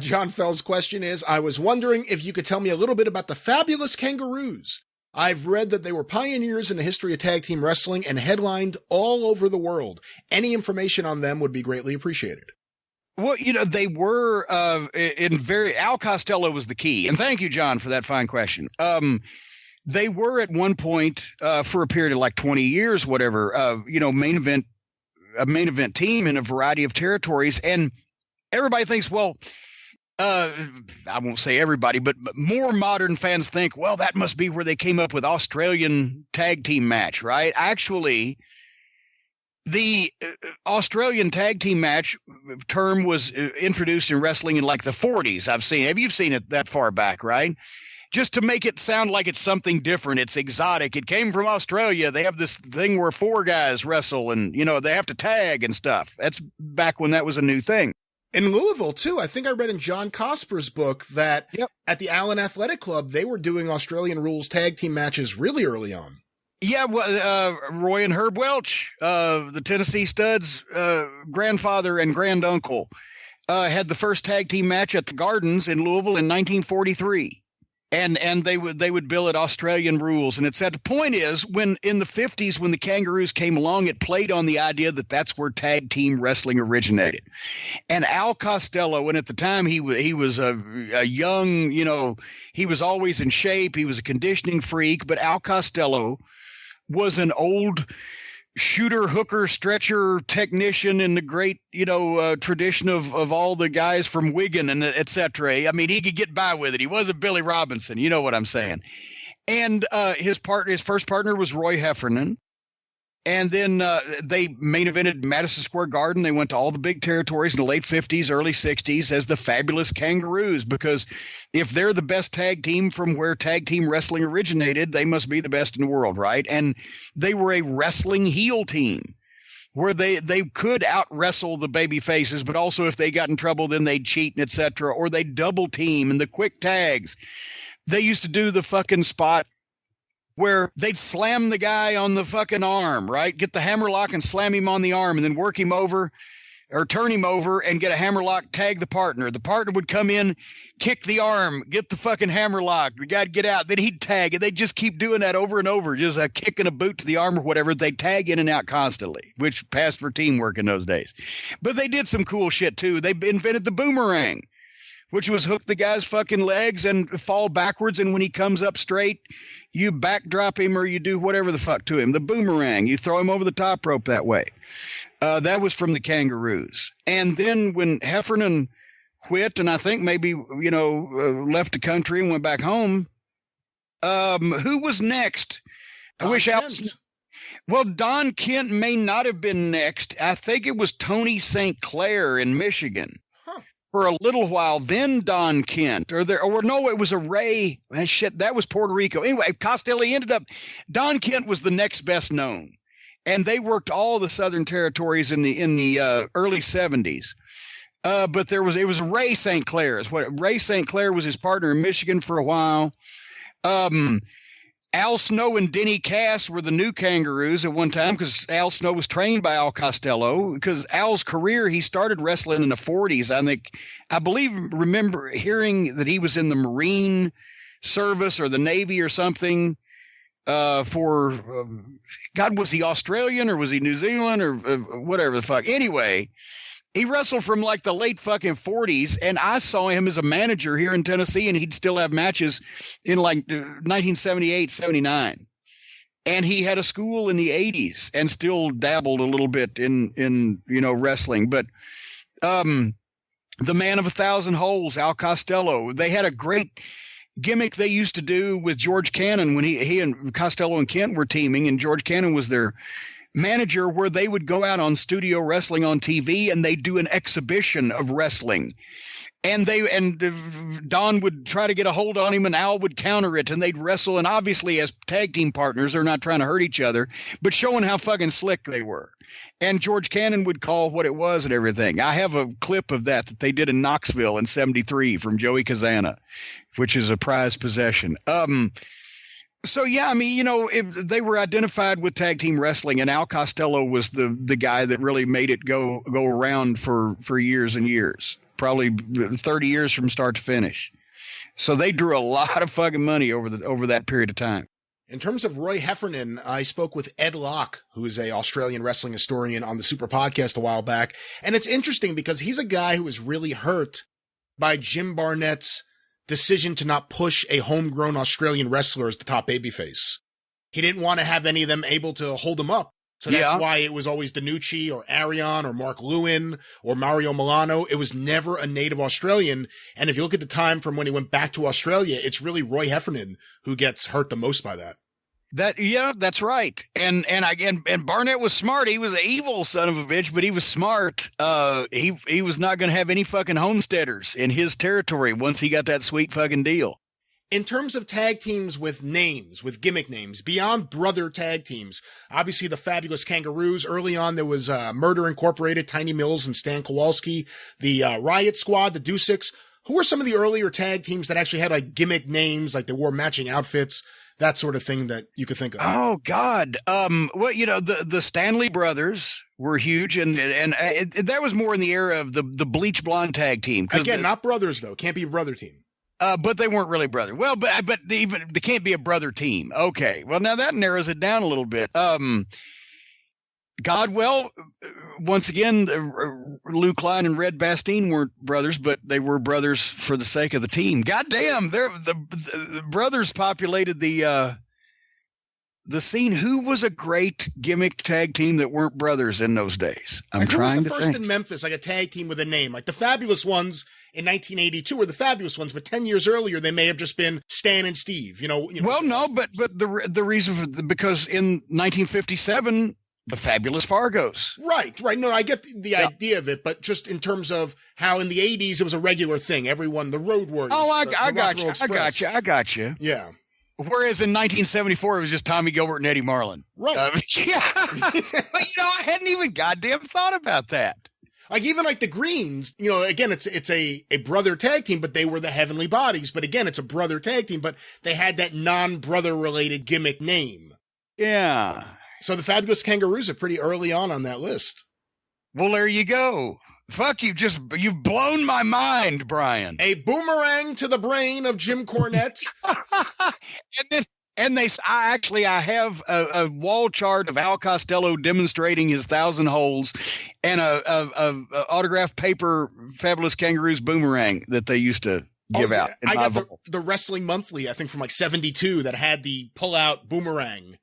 John Fell's question is, I was wondering if you could tell me a little bit about the fabulous Kangaroos. I've read that they were pioneers in the history of tag team wrestling and headlined all over the world. Any information on them would be greatly appreciated. Well, they were Al Costello was the key. And thank you, John, for that fine question. They were at one point for a period of like 20 years, whatever, a main event team in a variety of territories. And everybody thinks, well, I won't say everybody, but more modern fans think, well, that must be where they came up with Australian tag team match, right? Actually, the Australian tag team match term was introduced in wrestling in like the 40s. You've seen it that far back, right? Just to make it sound like it's something different. It's exotic. It came from Australia. They have this thing where 4 guys wrestle and, they have to tag and stuff. That's back when that was a new thing. In Louisville, too, I think I read in John Cosper's book that at the Allen Athletic Club, they were doing Australian rules tag team matches really early on. Yeah, well, Roy and Herb Welch, the Tennessee Studs' grandfather and granduncle, had the first tag team match at the Gardens in Louisville in 1943. And they would bill it Australian rules. And it's at the point is when in the 50s, when the Kangaroos came along, it played on the idea that that's where tag team wrestling originated. And Al Costello, and at the time he was a young, he was always in shape. He was a conditioning freak. But Al Costello was an old shooter, hooker, stretcher technician in the great, tradition of all the guys from Wigan and et cetera. I mean, he could get by with it. He wasn't Billy Robinson. You know what I'm saying? And his first partner was Roy Heffernan. And then they main evented Madison Square Garden. They went to all the big territories in the late 50s, early 60s as the fabulous Kangaroos, because if they're the best tag team from where tag team wrestling originated, they must be the best in the world, right? And they were a wrestling heel team where they could out-wrestle the baby faces, but also if they got in trouble, then they'd cheat and et cetera, or they'd double team and the quick tags. They used to do the fucking spot where they'd slam the guy on the fucking arm, right? Get the hammerlock and slam him on the arm and then work him over or turn him over and get a hammerlock, tag the partner. The partner would come in, kick the arm, get the fucking hammerlock. The guy'd get out. Then he'd tag. And they'd just keep doing that over and over, just a kick and a boot to the arm or whatever. They'd tag in and out constantly, which passed for teamwork in those days. But they did some cool shit, too. They invented the boomerang, which was hook the guy's fucking legs and fall backwards. And when he comes up straight, you backdrop him or you do whatever the fuck to him. The boomerang, you throw him over the top rope that way. That was from the Kangaroos. And then when Heffernan quit and I think maybe, left the country and went back home, who was next? Don I wish Kent. Well, Don Kent may not have been next. I think it was Tony St. Clair in Michigan. For a little while, then Don Kent, it was a Ray. Shit, that was Puerto Rico. Anyway, Costello ended up, Don Kent was the next best known, and they worked all the Southern territories in the early 70s. But it was Ray St. Clair. Ray St. Clair was his partner in Michigan for a while. Al Snow and Denny Cass were the new Kangaroos at one time because Al Snow was trained by Al Costello. Because Al's career, he started wrestling in the 40s. I remember hearing that he was in the Marine service or the Navy or something was he Australian or was he New Zealand or whatever the fuck? Anyway, he wrestled from like the late fucking 40s, and I saw him as a manager here in Tennessee, and he'd still have matches in like 1978, 79. And he had a school in the 80s and still dabbled a little bit in wrestling. But the man of 1,000 holes, Al Costello, they had a great gimmick they used to do with George Cannon when he and Costello and Kent were teaming, and George Cannon was their manager, where they would go out on studio wrestling on TV and they'd do an exhibition of wrestling. And Don would try to get a hold on him and Al would counter it and they'd wrestle. And obviously as tag team partners, they're not trying to hurt each other, but showing how fucking slick they were. And George Cannon would call what it was and everything. I have a clip of that they did in Knoxville in 73 from Joey Kazana, which is a prized possession. So, yeah, I mean, they were identified with tag team wrestling, and Al Costello was the guy that really made it go around for years and years. probably 30 years from start to finish. So they drew a lot of fucking money over that period of time. In terms of Roy Heffernan, I spoke with Ed Locke, who is a Australian wrestling historian, on the Super Podcast a while back. And it's interesting because he's a guy who was really hurt by Jim Barnett's decision to not push a homegrown Australian wrestler as the top babyface. He didn't want to have any of them able to hold him up. So that's why it was always Danucci or Arion or Mark Lewin or Mario Milano. It was never a native Australian. And if you look at the time from when he went back to Australia, it's really Roy Heffernan who gets hurt the most by that. That's right. And Barnett was smart. He was an evil son of a bitch, but he was smart. He was not going to have any fucking homesteaders in his territory once he got that sweet fucking deal. In terms of tag teams with names, with gimmick names, beyond brother tag teams, obviously the Fabulous Kangaroos. Early on, there was Murder Incorporated, Tiny Mills and Stan Kowalski, the Riot Squad, the Deucics. Who were some of the earlier tag teams that actually had like gimmick names, like they wore matching outfits, that sort of thing that you could think of? Oh God. Well, the Stanley brothers were huge, and that was more in the era of the bleach blonde tag team. Again, not brothers though. Can't be a brother team. But they weren't really brothers. Well, but they can't be a brother team. Okay. Well, now that narrows it down a little bit. Godwell, once again, Lou Klein and Red Bastien weren't brothers, but they were brothers for the sake of the team. Goddamn, the brothers populated the scene. Who was a great gimmick tag team that weren't brothers in those days? I'm trying to think. First in Memphis, like a tag team with a name, like the Fabulous Ones in 1982 were the Fabulous Ones, but 10 years earlier they may have just been Stan and Steve. Well, no, but the reason because in 1957. The Fabulous Fargos. Right. No, I get the idea of it, but just in terms of how in the 80s it was a regular thing. Everyone, the Road Warriors. Oh, I got you. Yeah. Whereas in 1974, it was just Tommy Gilbert and Eddie Marlin. Right. Yeah. But, I hadn't even goddamn thought about that. Like even like the Greens, again, it's a brother tag team, but they were the Heavenly Bodies. But again, it's a brother tag team, but they had that non-brother related gimmick name. Yeah. So the Fabulous Kangaroos are pretty early on that list. Well, there you go. Fuck, you've blown my mind, Brian. A boomerang to the brain of Jim Cornette. I have a wall chart of Al Costello demonstrating his 1,000 holes and a autographed paper Fabulous Kangaroos boomerang that they used to give out. I got the Wrestling Monthly, I think from like 72, that had the pull-out boomerang.